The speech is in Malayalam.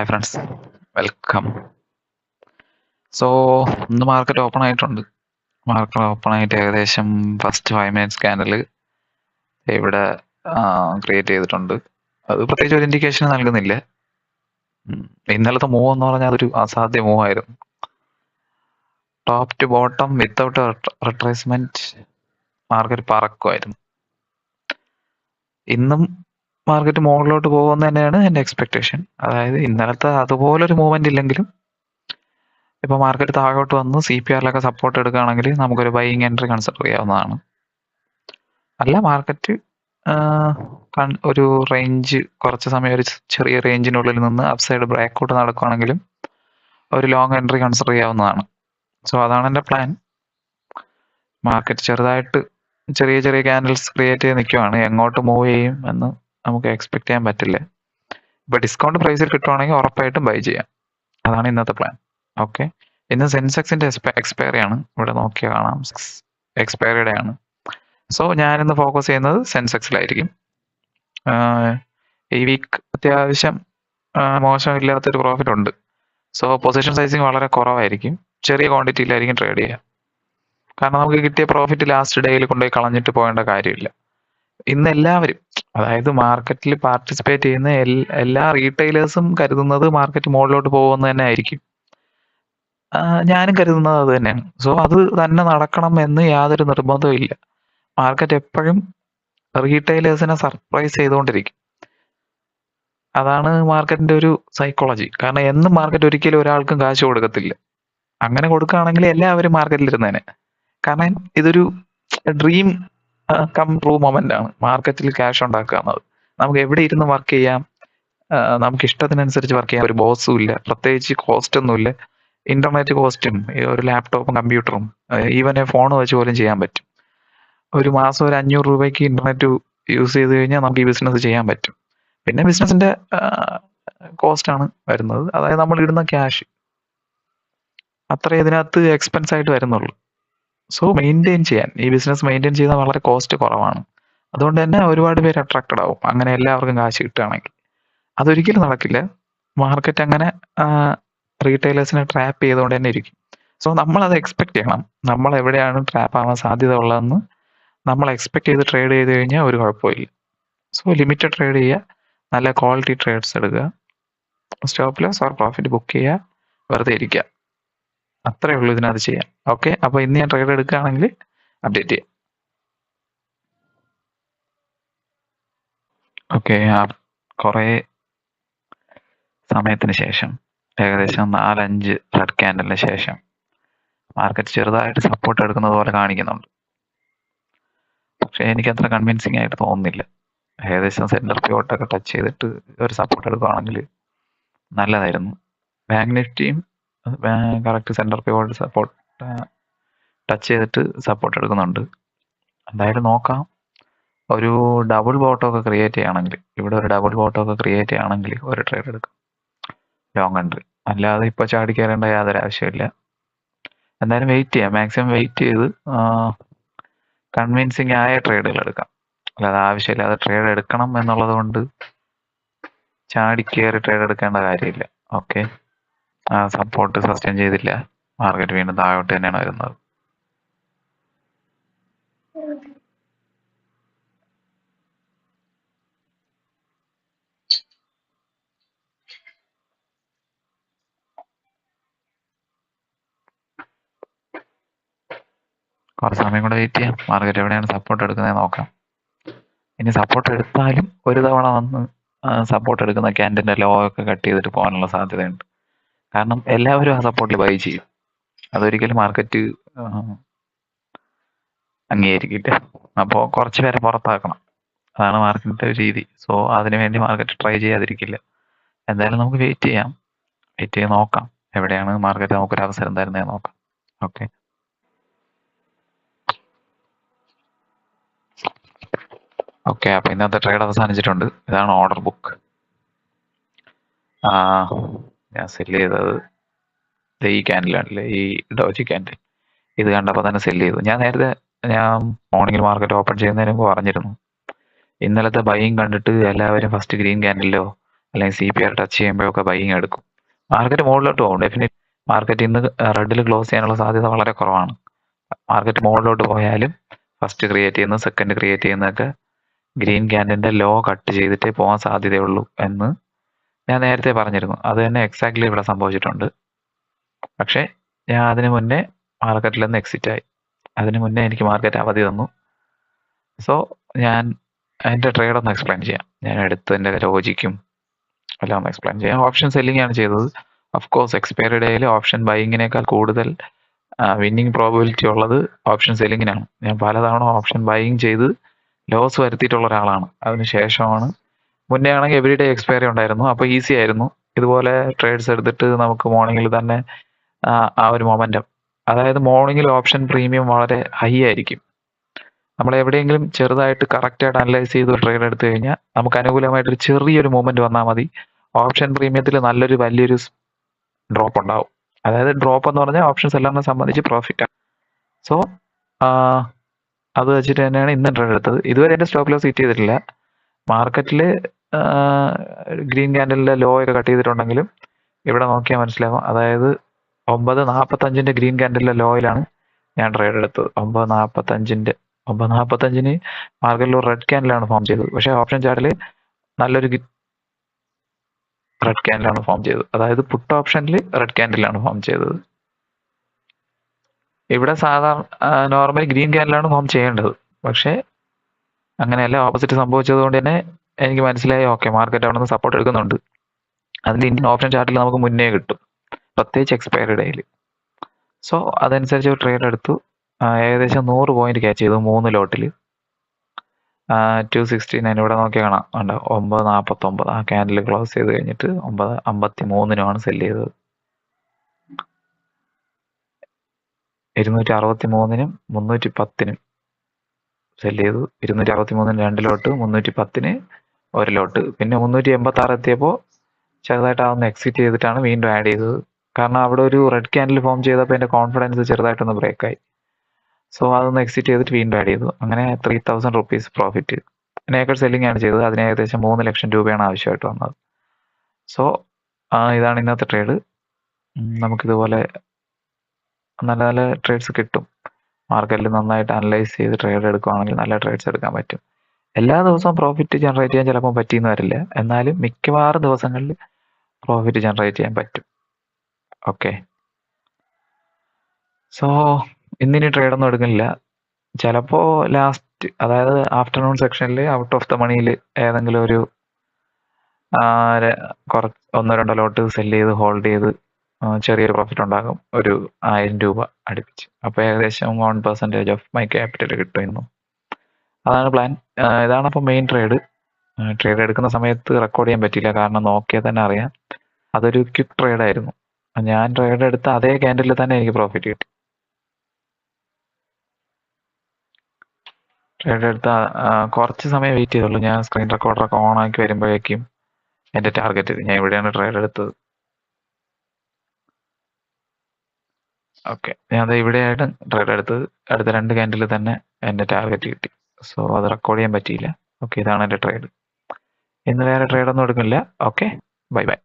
Hi friends, welcome. സോ ഇന്ന് മാർക്കറ്റ് ഓപ്പൺ ആയിട്ടുണ്ട്. മാർക്കറ്റ് ഓപ്പൺ ആയിട്ട് ഏകദേശം ഫസ്റ്റ് 5 മിനിറ്റ്സ് ക്യാൻഡിൽ ഇവിടെ ക്രിയേറ്റ് ചെയ്തിട്ടുണ്ട്. അത് പ്രത്യേകിച്ച് ഒരു ഇൻഡിക്കേഷൻ നൽകുന്നില്ല. ഇന്നലത്തെ മൂവ് എന്ന് പറഞ്ഞാൽ അതൊരു അസാധ്യ മൂവ് ആയിരുന്നു. Top to bottom without retracement market പറക്കുമായിരുന്നു. ഇന്നും മാർക്കറ്റ് മുകളിലോട്ട് പോകുമെന്ന് തന്നെയാണ് എൻ്റെ എക്സ്പെക്ടേഷൻ. അതായത് ഇന്നലത്തെ അതുപോലൊരു മൂവ്മെന്റ് ഇല്ലെങ്കിലും ഇപ്പൊ മാർക്കറ്റ് താഴോട്ട് വന്ന് CPR-ലൊക്കെ സപ്പോർട്ട് എടുക്കുകയാണെങ്കിൽ നമുക്കൊരു ബൈയിങ് എൻട്രി കൺസിഡർ ചെയ്യാവുന്നതാണ്. അല്ല മാർക്കറ്റ് ഒരു റേഞ്ച് കുറച്ച് സമയം ഒരു ചെറിയ റേഞ്ചിനുള്ളിൽ നിന്ന് അപ്സൈഡ് ബ്രേക്കൗട്ട് നടക്കുകയാണെങ്കിലും ഒരു ലോങ് എൻട്രി കൺസിഡർ ചെയ്യാവുന്നതാണ്. സോ അതാണ് എൻ്റെ പ്ലാൻ. മാർക്കറ്റ് ചെറുതായിട്ട് ചെറിയ ചെറിയ ക്യാൻഡിൽസ് ക്രിയേറ്റ് ചെയ്ത് നിൽക്കുവാണ്. എങ്ങോട്ട് മൂവ് ചെയ്യും എന്ന് നമുക്ക് എക്സ്പെക്ട് ചെയ്യാൻ പറ്റില്ല. ഇപ്പൊ ഡിസ്കൗണ്ട് പ്രൈസിൽ കിട്ടുവാണെങ്കിൽ ഉറപ്പായിട്ടും ബൈ ചെയ്യാം. അതാണ് ഇന്നത്തെ പ്ലാൻ. ഓക്കെ, ഇന്ന് സെൻസെക്സിന്റെ എക്സ്പയറി ആണ്. ഇവിടെ നോക്കിയാൽ കാണാം, എക്സ്പയറിയുടെ ആണ്. സോ ഞാനിന്ന് ഫോക്കസ് ചെയ്യുന്നത് സെൻസെക്സിലായിരിക്കും. ഈ വീക്ക് അത്യാവശ്യം മോശമില്ലാത്തൊരു പ്രോഫിറ്റ് ഉണ്ട്. സോ പൊസിഷൻ സൈസിങ് വളരെ കുറവായിരിക്കും. ചെറിയ ക്വാണ്ടിറ്റിയിലായിരിക്കും ട്രേഡ് ചെയ്യുക. കാരണം നമുക്ക് കിട്ടിയ പ്രോഫിറ്റ് ലാസ്റ്റ് ഡേയിൽ കൊണ്ടുപോയി കളഞ്ഞിട്ട് പോകേണ്ട കാര്യമില്ല. ഇന്ന് എല്ലാവരും, അതായത് മാർക്കറ്റിൽ പാർട്ടിസിപ്പേറ്റ് ചെയ്യുന്ന എല്ലാ റീറ്റെയിലേഴ്സും കരുതുന്നത് മാർക്കറ്റ് മുകളിലോട്ട് പോകുമെന്ന് തന്നെ ആയിരിക്കും. ഞാനും കരുതുന്നത് അത് തന്നെയാണ്. സോ അത് തന്നെ നടക്കണം എന്ന് യാതൊരു നിർബന്ധവും ഇല്ല. മാർക്കറ്റ് എപ്പോഴും റീറ്റെയിലേഴ്സിനെ സർപ്രൈസ് ചെയ്തുകൊണ്ടിരിക്കും. അതാണ് മാർക്കറ്റിന്റെ ഒരു സൈക്കോളജി. കാരണം എന്നും മാർക്കറ്റ് ഒരിക്കലും ഒരാൾക്കും കാശ് കൊടുക്കത്തില്ല. അങ്ങനെ കൊടുക്കുകയാണെങ്കിൽ എല്ലാവരും മാർക്കറ്റിൽ ഇരുന്നേനെ. കാരണം ഇതൊരു ഡ്രീം കം ട്രൂ മൊമെന്റ് ആണ് മാർക്കറ്റിൽ ക്യാഷ് ഉണ്ടാക്കുക എന്നത്. നമുക്ക് എവിടെ ഇരുന്ന് വർക്ക് ചെയ്യാം, നമുക്ക് ഇഷ്ടത്തിനനുസരിച്ച് വർക്ക് ചെയ്യാം. ഒരു ബോസും ഇല്ല, പ്രത്യേകിച്ച് കോസ്റ്റ് ഒന്നുമില്ല. ഇന്റർനെറ്റ് കോസ്റ്റും ഒരു ലാപ്ടോപ്പും കമ്പ്യൂട്ടറും ഈവൻ ഫോൺ വെച്ച് പോലും ചെയ്യാൻ പറ്റും. ഒരു മാസം ഒരു 500 രൂപയ്ക്ക് ഇന്റർനെറ്റ് യൂസ് ചെയ്ത് കഴിഞ്ഞാൽ നമുക്ക് ഈ ബിസിനസ് ചെയ്യാൻ പറ്റും. പിന്നെ ബിസിനസിന്റെ കോസ്റ്റ് ആണ് വരുന്നത്. അതായത് നമ്മൾ ഇടുന്ന ക്യാഷ് അത്ര ഇതിനകത്ത് എക്സ്പെൻസ് ആയിട്ട് വരുന്നുള്ളൂ. സോ മെയിൻറ്റെയിൻ ചെയ്യാൻ, ഈ ബിസിനസ് മെയിൻറ്റെയിൻ ചെയ്യുന്നത് വളരെ കോസ്റ്റ് കുറവാണ്. അതുകൊണ്ട് തന്നെ ഒരുപാട് പേര് അട്രാക്റ്റഡ് ആവും അങ്ങനെ എല്ലാവർക്കും കാശ് കിട്ടുകയാണെങ്കിൽ. അതൊരിക്കലും നടക്കില്ല. മാർക്കറ്റ് അങ്ങനെ റീറ്റെയിലേഴ്സിനെ ട്രാപ്പ് ചെയ്തുകൊണ്ട് തന്നെ ഇരിക്കും. സോ നമ്മൾ അത് എക്സ്പെക്ട് ചെയ്യണം. നമ്മൾ എവിടെയാണ് ട്രാപ്പ് ആവാൻ സാധ്യത ഉള്ളതെന്ന് നമ്മൾ എക്സ്പെക്ട് ചെയ്ത് ട്രേഡ് ചെയ്ത് കഴിഞ്ഞാൽ ഒരു കുഴപ്പമില്ല. സോ ലിമിറ്റഡ് ട്രേഡ് ചെയ്യുക, നല്ല ക്വാളിറ്റി ട്രേഡ്സ് എടുക്കുക, stop loss or profit book ചെയ്യുക, വെറുതെ ഇരിക്കുക. അത്രേ ഉള്ളൂ ഇതിനകത്ത് ചെയ്യാം. ഓക്കെ, അപ്പൊ ഇന്ന് ഞാൻ ട്രേഡ് എടുക്കുകയാണെങ്കിൽ അപ്ഡേറ്റ് ചെയ്യാം. ഓക്കെ, കുറേ സമയത്തിന് ശേഷം, ഏകദേശം 4-5 റെഡ് ക്യാൻഡലിന് ശേഷം മാർക്കറ്റ് ചെറുതായിട്ട് സപ്പോർട്ട് എടുക്കുന്നത് പോലെ കാണിക്കുന്നുണ്ട്. പക്ഷെ എനിക്ക് അത്ര കൺവിൻസിങ് ആയിട്ട് തോന്നുന്നില്ല. ഏകദേശം സെന്റർ പിവോട്ടൊക്കെ ടച്ച് ചെയ്തിട്ട് ഒരു സപ്പോർട്ട് എടുക്കുകയാണെങ്കിൽ നല്ലതായിരുന്നു. ബാങ്ക് നിഫ്റ്റിയും correct centre pivot support touch ചെയ്തിട്ട് സപ്പോർട്ട് എടുക്കുന്നുണ്ട്. എന്തായാലും നോക്കാം. ഒരു ഡബിൾ ബോട്ടമൊക്കെ ക്രിയേറ്റ് ചെയ്യുകയാണെങ്കിൽ, ഇവിടെ ഒരു ഡബിൾ ബോട്ടമൊക്കെ ക്രിയേറ്റ് ചെയ്യുകയാണെങ്കിൽ ഒരു ട്രേഡ് എടുക്കാം, ലോങ് എൻട്രി. അല്ലാതെ ഇപ്പോൾ ചാടി കയറേണ്ട യാതൊരു ആവശ്യമില്ല. എന്തായാലും വെയിറ്റ് ചെയ്യാം, മാക്സിമം വെയിറ്റ് ചെയ്ത് കൺവിൻസിങ് ആയ ട്രേഡുകൾ എടുക്കാം. അല്ലാതെ ആവശ്യമില്ലാതെ ട്രേഡ് എടുക്കണം എന്നുള്ളത് കൊണ്ട് ചാടി കയറി ട്രേഡ് എടുക്കേണ്ട കാര്യമില്ല. ഓക്കെ, സപ്പോർട്ട് സസ്റ്റെയിൻ ചെയ്തില്ല, മാർക്കറ്റ് വീണ്ടും താഴോട്ട് തന്നെയാണ് വരുന്നത്. കുറച്ച് സമയം കൂടെ വെയിറ്റ് ചെയ്യാം. മാർക്കറ്റ് എവിടെയാണ് സപ്പോർട്ട് എടുക്കുന്നത് നോക്കാം. ഇനി സപ്പോർട്ട് എടുത്താലും ഒരു തവണ വന്ന് സപ്പോർട്ട് എടുക്കുന്ന ക്യാൻഡിന്റെ ലോ ഒക്കെ കട്ട് ചെയ്തിട്ട് പോകാനുള്ള സാധ്യതയുണ്ട്. കാരണം എല്ലാവരും ആ സപ്പോർട്ടിൽ ബൈ ചെയ്യും. അതൊരിക്കലും മാർക്കറ്റ് അംഗീകരിക്കില്ല. അപ്പോൾ കുറച്ച് പേരെ പുറത്താക്കണം. അതാണ് മാർക്കറ്റിന്റെ രീതി. സോ അതിനുവേണ്ടി മാർക്കറ്റ് ട്രൈ ചെയ്യാതിരിക്കില്ല. എന്തായാലും നമുക്ക് വെയിറ്റ് ചെയ്യാം, വെയിറ്റ് ചെയ്ത് നോക്കാം എവിടെയാണ് മാർക്കറ്റ് നമുക്കൊരു അവസരം തരുന്നത് നോക്കാം. ഓക്കെ, ഓക്കെ, അപ്പൊ ഇന്നത്തെ ട്രേഡ് അവസാനിച്ചിട്ടുണ്ട്. ഇതാണ് ഓർഡർ ബുക്ക്. ഞാൻ സെല് ചെയ്തത് ഈ ക്യാൻഡിലാണല്ലേ, ഈ ഡോജി ക്യാൻഡിൽ. ഇത് കണ്ടപ്പോൾ തന്നെ സെല് ചെയ്തു. ഞാൻ മോർണിംഗിൽ മാർക്കറ്റ് ഓപ്പൺ ചെയ്യുന്നതിന് മുമ്പ് പറഞ്ഞിരുന്നു, ഇന്നലത്തെ ബൈയിങ് കണ്ടിട്ട് എല്ലാവരും ഫസ്റ്റ് ഗ്രീൻ ക്യാൻഡിലോ അല്ലെങ്കിൽ CPR ടച്ച് ചെയ്യുമ്പോഴൊക്കെ ബൈയിങ് എടുക്കും. മാർക്കറ്റ് മുകളിലോട്ട് പോകും. ഡെഫിനറ്റ് മാർക്കറ്റ് ഇന്ന് റെഡിൽ ക്ലോസ് ചെയ്യാനുള്ള സാധ്യത വളരെ കുറവാണ്. മാർക്കറ്റ് മുകളിലോട്ട് പോയാലും ഫസ്റ്റ് ക്രിയേറ്റ് ചെയ്യുന്ന സെക്കൻഡ് ക്രിയേറ്റ് ചെയ്യുന്നതൊക്കെ ഗ്രീൻ ക്യാൻഡിലിന്റെ ലോ കട്ട് ചെയ്തിട്ടേ പോകാൻ സാധ്യതയുള്ളൂ എന്ന് ഞാൻ നേരത്തെ പറഞ്ഞിരുന്നു. അത് തന്നെ എക്സാക്ട്ലി ഇവിടെ സംഭവിച്ചിട്ടുണ്ട്. പക്ഷേ ഞാൻ അതിന് മുന്നേ മാർക്കറ്റിൽ നിന്ന് എക്സിറ്റ് ആയി. അതിന് മുന്നേ എനിക്ക് മാർക്കറ്റ് അവധി തന്നു. സോ ഞാൻ അതിന്റെ ട്രേഡ് ഒന്ന് എക്സ്പ്ലെയിൻ ചെയ്യാം. ഞാൻ എടുത്തതിന്റെ ലോജിക്കും എല്ലാം ഒന്ന് എക്സ്പ്ലെയിൻ ചെയ്യാം. ഓപ്ഷൻ സെല്ലിംഗ് ആണ് ചെയ്തത്. കോഴ്സ് എക്സ്പയറി ഡേയിൽ ഓപ്ഷൻ ബൈയിങ്ങിനേക്കാൾ കൂടുതൽ വിന്നിങ് പ്രോബിലിറ്റി ഉള്ളത് ഓപ്ഷൻ സെല്ലിങ്ങിനാണ്. ഞാൻ പലതവണ ഓപ്ഷൻ ബൈയിങ് ചെയ്ത് ലോസ് വരുത്തിയിട്ടുള്ള ഒരാളാണ്. അതിനുശേഷമാണ് മുന്നേ ആണെങ്കിൽ എവറി ഡേ എക്സ്പയറി ഉണ്ടായിരുന്നു. അപ്പോൾ ഈസി ആയിരുന്നു. ഇതുപോലെ ട്രേഡ്സ് എടുത്തിട്ട് നമുക്ക് മോർണിംഗിൽ തന്നെ ആ ഒരു മൊമെന്റം, അതായത് മോർണിംഗിൽ ഓപ്ഷൻ പ്രീമിയം വളരെ ഹൈ ആയിരിക്കും. നമ്മൾ എവിടെയെങ്കിലും ചെറുതായിട്ട് കറക്റ്റായിട്ട് അനലൈസ് ചെയ്ത് ട്രേഡ് എടുത്തു കഴിഞ്ഞാൽ നമുക്ക് അനുകൂലമായിട്ടൊരു ചെറിയൊരു മൂവ്മെന്റ് വന്നാൽ മതി, ഓപ്ഷൻ പ്രീമിയത്തിൽ നല്ലൊരു വലിയൊരു ഡ്രോപ്പ് ഉണ്ടാവും. അതായത് ഡ്രോപ്പ് എന്ന് പറഞ്ഞാൽ ഓപ്ഷൻ സെല്ലറിനെ സംബന്ധിച്ച് പ്രോഫിറ്റ് ആണ്. സോ അത് വെച്ചിട്ട് തന്നെയാണ് ഇന്ന് ട്രേഡ് എടുത്തത്. ഇതുവരെ എൻ്റെ സ്റ്റോപ്പ് ലോസ് ഹിറ്റ് ചെയ്തിട്ടില്ല. മാർക്കറ്റിൽ ഗ്രീൻ ക്യാൻഡലിന്റെ ലോ ഒക്കെ കട്ട് ചെയ്തിട്ടുണ്ടെങ്കിലും ഇവിടെ നോക്കിയാൽ മനസ്സിലാവും. അതായത് 9:45 ഗ്രീൻ ക്യാൻഡലിന്റെ ലോയിലാണ് ഞാൻ ട്രേഡ് എടുത്തത്. 9:45 മാർക്കറ്റിൽ ഒരു റെഡ് ക്യാൻഡിലാണ് ഫോം ചെയ്തത്. പക്ഷേ ഓപ്ഷൻ ചാർട്ടിൽ നല്ലൊരു റെഡ് ക്യാൻഡിലാണ് ഫോം ചെയ്തത്. അതായത് പുട്ട് ഓപ്ഷനിൽ റെഡ് ക്യാൻഡിലാണ് ഫോം ചെയ്തത്. ഇവിടെ സാധാരണ നോർമലി ഗ്രീൻ ക്യാൻഡിലാണ് ഫോം ചെയ്യേണ്ടത്. പക്ഷേ അങ്ങനെയല്ല, ഓപ്പോസിറ്റ് സംഭവിച്ചത് കൊണ്ട് തന്നെ എനിക്ക് മനസ്സിലായി, ഓക്കെ മാർക്കറ്റ് അവിടെ നിന്ന് സപ്പോർട്ട് എടുക്കുന്നുണ്ട്. അതിൽ ഇന്ത്യൻ ഓപ്ഷൻ ചാർട്ടിൽ നമുക്ക് മുന്നേ കിട്ടും, പ്രത്യേകിച്ച് എക്സ്പയറി ഡേയിൽ. സോ അതനുസരിച്ച് ട്രേഡ് എടുത്തു. ഏകദേശം 100 പോയിന്റ് ക്യാച്ച് ചെയ്തു 3 ലോട്ടിൽ. 269 ഇവിടെ നോക്കിയാൽ കാണാം, ഉണ്ട് 9:49 ആ ക്യാൻഡിൽ ക്ലോസ് ചെയ്ത് കഴിഞ്ഞിട്ട് 9:53 സെല് ചെയ്തത്. 263-നും 310-നും സെല് ചെയ്തു. 263-ന് 2 ലോട്ട്, 310-ന് 1 ലോട്ട്. പിന്നെ 386 എത്തിയപ്പോൾ ചെറുതായിട്ട് അതൊന്ന് എക്സിറ്റ് ചെയ്തിട്ടാണ് വീണ്ടും ആഡ് ചെയ്തത്. കാരണം അവിടെ ഒരു റെഡ് ക്യാൻഡിൽ ഫോം ചെയ്തപ്പോൾ എൻ്റെ കോൺഫിഡൻസ് ചെറുതായിട്ടൊന്ന് ബ്രേക്കായി. സോ അതൊന്ന് എക്സിറ്റ് ചെയ്തിട്ട് വീണ്ടും ആഡ് ചെയ്തു. അങ്ങനെ 3000 റുപ്പീസ് പ്രോഫിറ്റ്. നേക്കഡ് സെല്ലിംഗ് ആണ് ചെയ്തത്. അതിന് ഏകദേശം 3 ലക്ഷം രൂപയാണ് ആവശ്യമായിട്ട് വന്നത്. സോ ഇതാണ് ഇന്നത്തെ ട്രേഡ്. നമുക്കിതുപോലെ നല്ല നല്ല ട്രേഡ്സ് കിട്ടും. മാർക്കറ്റിൽ നന്നായിട്ട് അനലൈസ് ചെയ്ത് ട്രേഡ് എടുക്കുകയാണെങ്കിൽ നല്ല ട്രേഡ്സ് എടുക്കാൻ പറ്റും. എല്ലാ ദിവസവും പ്രോഫിറ്റ് ജനറേറ്റ് ചെയ്യാൻ ചിലപ്പോൾ പറ്റിയെന്ന് വരില്ല, എന്നാലും മിക്കവാറും ദിവസങ്ങളിൽ പ്രോഫിറ്റ് ജനറേറ്റ് ചെയ്യാൻ പറ്റും. ഓക്കെ, സോ ഇന്നിനി ട്രേഡൊന്നും എടുക്കുന്നില്ല. ചിലപ്പോൾ ലാസ്റ്റ്, അതായത് ആഫ്റ്റർനൂൺ സെക്ഷനിൽ ഔട്ട് ഓഫ് ദ മണിയിൽ ഏതെങ്കിലും ഒരു കുറച്ച് 1-2 ലോട്ട് സെല് ചെയ്ത് ഹോൾഡ് ചെയ്ത് ചെറിയൊരു പ്രോഫിറ്റ് ഉണ്ടാകും, ഒരു 1000 രൂപ അടുപ്പിച്ച്. അപ്പോൾ ഏകദേശം 1% ഓഫ് മൈ ക്യാപിറ്റൽ കിട്ടും ഇന്നും. അതാണ് പ്ലാൻ. ഇതാണ് അപ്പോൾ മെയിൻ ട്രേഡ്. ട്രേഡ് എടുക്കുന്ന സമയത്ത് റെക്കോർഡ് ചെയ്യാൻ പറ്റിയില്ല, കാരണം നോക്കിയാൽ തന്നെ അറിയാം അതൊരു ക്വിക്ക് ട്രേഡ് ആയിരുന്നു. ഞാൻ ട്രേഡ് എടുത്ത അതേ ക്യാൻഡിലിൽ തന്നെ എനിക്ക് പ്രോഫിറ്റ് കിട്ടി. ട്രേഡ് എടുത്ത കുറച്ച് സമയം വെയിറ്റ് ചെയ്തുള്ളൂ. ഞാൻ സ്ക്രീൻ റെക്കോർഡറൊക്കെ ഓൺ ആക്കി വരുമ്പോഴേക്കും എൻ്റെ ടാർഗറ്റ്, ഞാൻ ഇവിടെയാണ് ട്രേഡ് എടുത്തത്. ഓക്കെ, ഞാൻ ഇവിടെയായിട്ട് ട്രേഡ് എടുത്തത്. അടുത്ത 2 ക്യാൻഡിൽ തന്നെ എൻ്റെ ടാർഗറ്റ് കിട്ടി. സോ അത് റെക്കോർഡ് ചെയ്യാൻ പറ്റിയില്ല. ഓക്കെ, ഇതാണ് എൻ്റെ ട്രേഡ്. ഇന്ന് വേറെ ട്രേഡൊന്നും എടുക്കില്ല. Okay, bye bye.